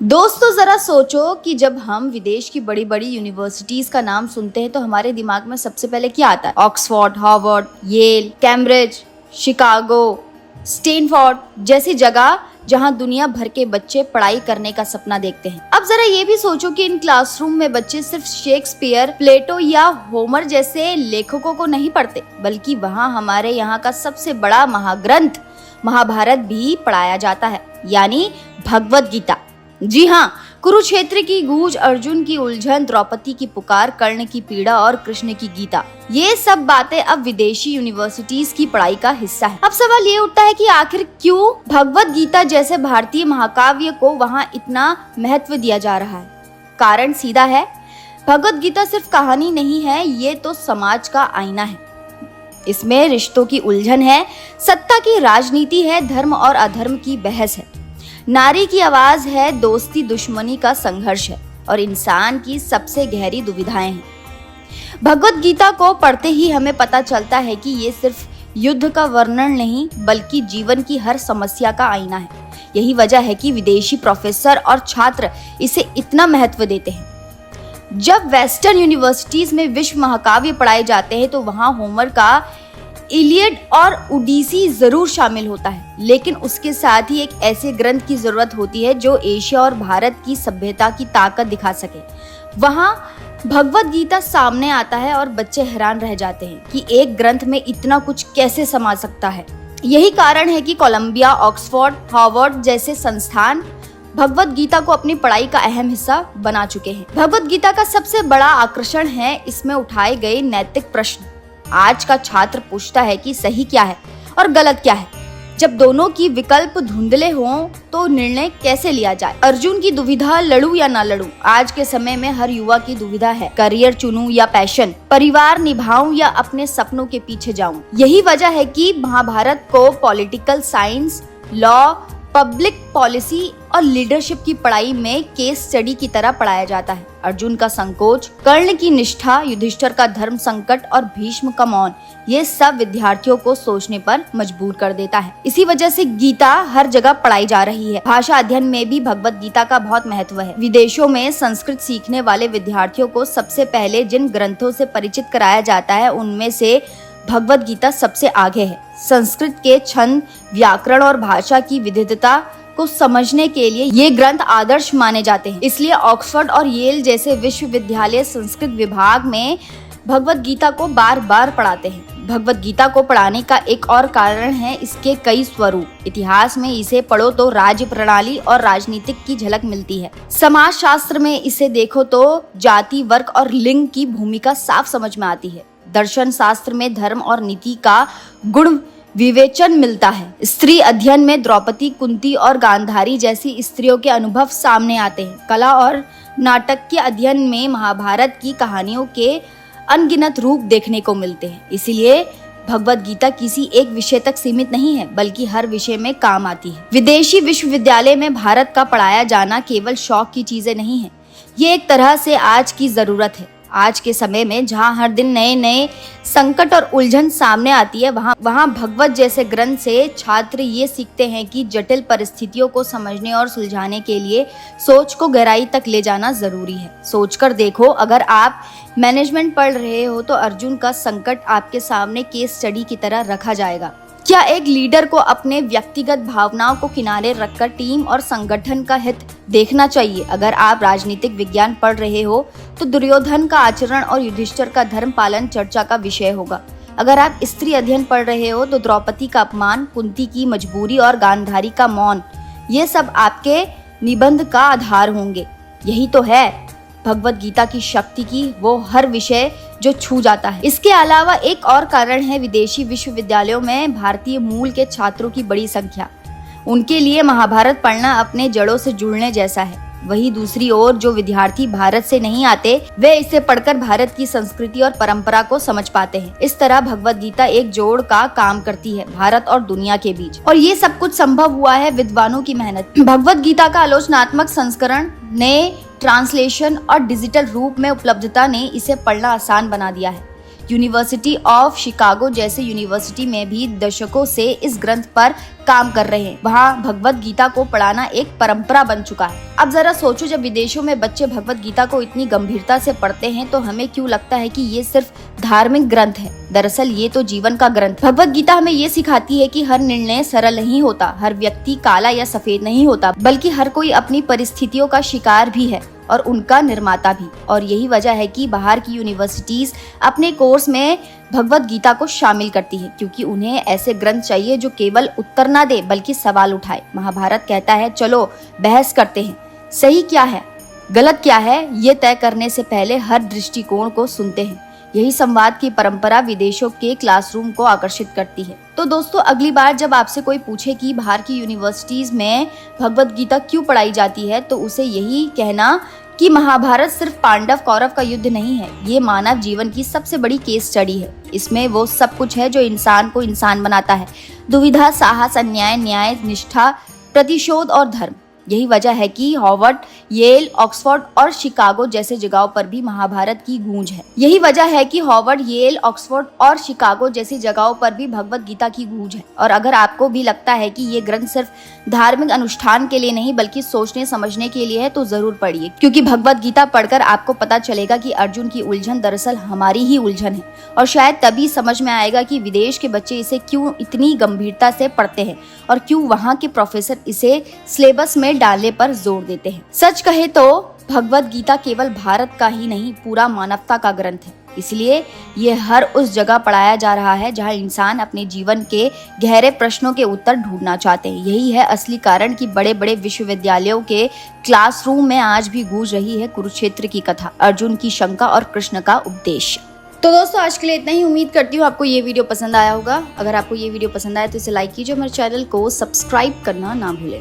दोस्तों जरा सोचो कि जब हम विदेश की बड़ी बड़ी यूनिवर्सिटीज का नाम सुनते हैं तो हमारे दिमाग में सबसे पहले क्या आता है? Oxford, Harvard, Yale, Cambridge, Chicago, Stanford जैसी जगह जहां दुनिया भर के बच्चे पढ़ाई करने का सपना देखते हैं। अब जरा ये भी सोचो कि इन क्लासरूम में बच्चे सिर्फ शेक्सपियर, प्लेटो या होमर जैसे लेखकों को नहीं पढ़ते, बल्कि वहाँ हमारे यहाँ का सबसे बड़ा महाग्रंथ महाभारत भी पढ़ाया जाता है, यानी भगवत गीता। जी हाँ, कुरुक्षेत्र की गूंज, अर्जुन की उलझन, द्रौपदी की पुकार, कर्ण की पीड़ा और कृष्ण की गीता, ये सब बातें अब विदेशी यूनिवर्सिटीज की पढ़ाई का हिस्सा है। अब सवाल ये उठता है कि आखिर क्यों भगवत गीता जैसे भारतीय महाकाव्य को वहाँ इतना महत्व दिया जा रहा है? कारण सीधा है, भगवत गीता सिर्फ कहानी नहीं है, ये तो समाज का आईना है। इसमें रिश्तों की उलझन है, सत्ता की राजनीति है, धर्म और अधर्म की बहस है, नारी की आवाज है, दोस्ती दुश्मनी का संघर्ष है और इंसान की सबसे गहरी दुविधाएं हैं। भगवत गीता को पढ़ते ही हमें पता चलता है कि ये सिर्फ युद्ध का वर्णन नहीं, बल्कि जीवन की हर समस्या का आईना है। यही वजह है कि विदेशी प्रोफेसर और छात्र इसे इतना महत्व देते हैं। जब वेस्टर्न यूनिवर्सिटीज में विश्व महाकाव्य पढ़ाए जाते हैं तो वहाँ होमर का इलियड और ओडिसी जरूर शामिल होता है, लेकिन उसके साथ ही एक ऐसे ग्रंथ की जरूरत होती है जो एशिया और भारत की सभ्यता की ताकत दिखा सके। वहाँ भगवत गीता सामने आता है और बच्चे हैरान रह जाते हैं कि एक ग्रंथ में इतना कुछ कैसे समा सकता है। यही कारण है कि कोलंबिया, ऑक्सफोर्ड, हार्वर्ड जैसे संस्थान भगवत गीता को अपनी पढ़ाई का अहम हिस्सा बना चुके हैं। भगवत गीता का सबसे बड़ा आकर्षण है इसमें उठाए गए नैतिक प्रश्न। आज का छात्र पूछता है कि सही क्या है और गलत क्या है। जब दोनों की विकल्प धुंधले हों तो निर्णय कैसे लिया जाए? अर्जुन की दुविधा, लड़ूं या ना लड़ूं, आज के समय में हर युवा की दुविधा है। करियर चुनूं या पैशन, परिवार निभाऊं या अपने सपनों के पीछे जाऊं। यही वजह है कि महाभारत को political science, law, public policy और लीडरशिप की पढ़ाई में केस स्टडी की तरह पढ़ाया जाता है। अर्जुन का संकोच, कर्ण की निष्ठा, युधिष्ठिर का धर्म संकट और भीष्म का मौन, ये सब विद्यार्थियों को सोचने पर मजबूर कर देता है। इसी वजह से गीता हर जगह पढ़ाई जा रही है। भाषा अध्ययन में भी भगवत गीता का बहुत महत्व है। विदेशों में संस्कृत सीखने वाले विद्यार्थियों को सबसे पहले जिन ग्रंथों से परिचित कराया जाता है उनमें से भगवत गीता सबसे आगे है। संस्कृत के छंद, व्याकरण और भाषा की विविधता को समझने के लिए ये ग्रंथ आदर्श माने जाते हैं। इसलिए ऑक्सफोर्ड और येल जैसे विश्वविद्यालय संस्कृत विभाग में भगवत गीता को बार बार पढ़ाते हैं। भगवत गीता को पढ़ाने का एक और कारण है इसके कई स्वरूप। इतिहास में इसे पढ़ो तो राज्य प्रणाली और राजनीतिक की झलक मिलती है। समाज शास्त्र में इसे देखो तो जाति, वर्ग और लिंग की भूमिका साफ समझ में आती है। दर्शन शास्त्र में धर्म और नीति का गुण विवेचन मिलता है। स्त्री अध्ययन में द्रौपदी, कुंती और गांधारी जैसी स्त्रियों के अनुभव सामने आते हैं। कला और नाटक के अध्ययन में महाभारत की कहानियों के अनगिनत रूप देखने को मिलते हैं। इसीलिए भगवत गीता किसी एक विषय तक सीमित नहीं है, बल्कि हर विषय में काम आती है। विदेशी विश्वविद्यालय में भारत का पढ़ाया जाना केवल शौक की चीजें नहीं है, ये एक तरह से आज की जरूरत है। आज के समय में जहाँ हर दिन नए नए संकट और उलझन सामने आती है, वहाँ भगवत जैसे ग्रंथ से छात्र ये सीखते हैं कि जटिल परिस्थितियों को समझने और सुलझाने के लिए सोच को गहराई तक ले जाना जरूरी है। सोचकर देखो, अगर आप मैनेजमेंट पढ़ रहे हो तो अर्जुन का संकट आपके सामने केस स्टडी की तरह रखा जाएगा। क्या एक लीडर को अपने व्यक्तिगत भावनाओं को किनारे रखकर टीम और संगठन का हित देखना चाहिए? अगर आप राजनीतिक विज्ञान पढ़ रहे हो तो दुर्योधन का आचरण और युधिष्ठिर का धर्म पालन चर्चा का विषय होगा। अगर आप स्त्री अध्ययन पढ़ रहे हो तो द्रौपदी का अपमान, कुंती की मजबूरी और गांधारी का मौन, ये सब आपके निबंध का आधार होंगे। यही तो है भगवत गीता की शक्ति की वो हर विषय जो छू जाता है। इसके अलावा एक और कारण है विदेशी विश्वविद्यालयों में भारतीय मूल के छात्रों की बड़ी संख्या। उनके लिए महाभारत पढ़ना अपने जड़ों से जुड़ने जैसा है। वही दूसरी ओर जो विद्यार्थी भारत से नहीं आते, वे इसे पढ़कर भारत की संस्कृति और परंपरा को समझ पाते हैं। इस तरह भगवत गीता एक जोड़ का काम करती है भारत और दुनिया के बीच, और ये सब कुछ संभव हुआ है विद्वानों की मेहनत। भगवत गीता का आलोचनात्मक संस्करण, नए ट्रांसलेशन और डिजिटल रूप में उपलब्धता ने इसे पढ़ना आसान बना दिया है। यूनिवर्सिटी ऑफ शिकागो जैसे यूनिवर्सिटी में भी दशकों से इस ग्रंथ पर काम कर रहे हैं। वहाँ भगवत गीता को पढ़ाना एक परंपरा बन चुका है। अब जरा सोचो, जब विदेशों में बच्चे भगवत गीता को इतनी गंभीरता से पढ़ते हैं तो हमें क्यों लगता है कि ये सिर्फ धार्मिक ग्रंथ है। दरअसल ये तो जीवन का ग्रंथ। भगवत गीता हमें ये सिखाती है कि हर निर्णय सरल नहीं होता, हर व्यक्ति काला या सफेद नहीं होता, बल्कि हर कोई अपनी परिस्थितियों का शिकार भी है और उनका निर्माता भी। और यही वजह है कि बाहर की यूनिवर्सिटीज अपने कोर्स में भगवत गीता को शामिल करती है, क्योंकि उन्हें ऐसे ग्रंथ चाहिए जो केवल उत्तर ना दे बल्कि सवाल उठाए। महाभारत कहता है, चलो बहस करते हैं, सही क्या है गलत क्या है ये तय करने से पहले हर दृष्टिकोण को सुनते हैं। यही संवाद की परंपरा विदेशों के क्लासरूम को आकर्षित करती है। तो दोस्तों, अगली बार जब आपसे कोई पूछे कि बाहर की यूनिवर्सिटीज में भगवत गीता क्यों पढ़ाई जाती है, तो उसे यही कहना कि महाभारत सिर्फ पांडव कौरव का युद्ध नहीं है, ये मानव जीवन की सबसे बड़ी केस स्टडी है। इसमें वो सब कुछ है जो इंसान को इंसान बनाता है: दुविधा, साहस, अन्याय, न्याय, निष्ठा, प्रतिशोध और धर्म। यही वजह है कि हार्वर्ड, येल, ऑक्सफोर्ड और शिकागो जैसे जगहों पर भी महाभारत की गूंज है। यही वजह है कि हार्वर्ड, येल, ऑक्सफोर्ड और शिकागो जैसी जगहों पर भी भगवत गीता की गूंज है। और अगर आपको भी लगता है कि ये ग्रंथ सिर्फ धार्मिक अनुष्ठान के लिए नहीं बल्कि सोचने समझने के लिए है, तो जरूर पढ़िए, क्योंकि भगवत गीता पढ़कर आपको पता चलेगा कि अर्जुन की उलझन दरअसल हमारी ही उलझन है। और शायद तभी समझ में आएगा कि विदेश के बच्चे इसे क्यों इतनी गंभीरता से पढ़ते हैं और क्यों वहाँ के प्रोफेसर इसे सिलेबस में डालने पर जोर देते हैं। सच कहे तो भगवत गीता केवल भारत का ही नहीं, पूरा मानवता का ग्रंथ है। इसलिए ये हर उस जगह पढ़ाया जा रहा है जहां इंसान अपने जीवन के गहरे प्रश्नों के उत्तर ढूंढना चाहते हैं। यही है असली कारण कि बड़े बड़े विश्वविद्यालयों के क्लासरूम में आज भी गूंज रही है कुरुक्षेत्र की कथा, अर्जुन की शंका और कृष्ण का उपदेश। तो दोस्तों, आज के लिए इतना ही। उम्मीद करती हूँ आपको ये वीडियो पसंद आया होगा। अगर आपको ये वीडियो पसंद आया तो इसे लाइक कीजिए, मेरे चैनल को सब्सक्राइब करना ना भूलें।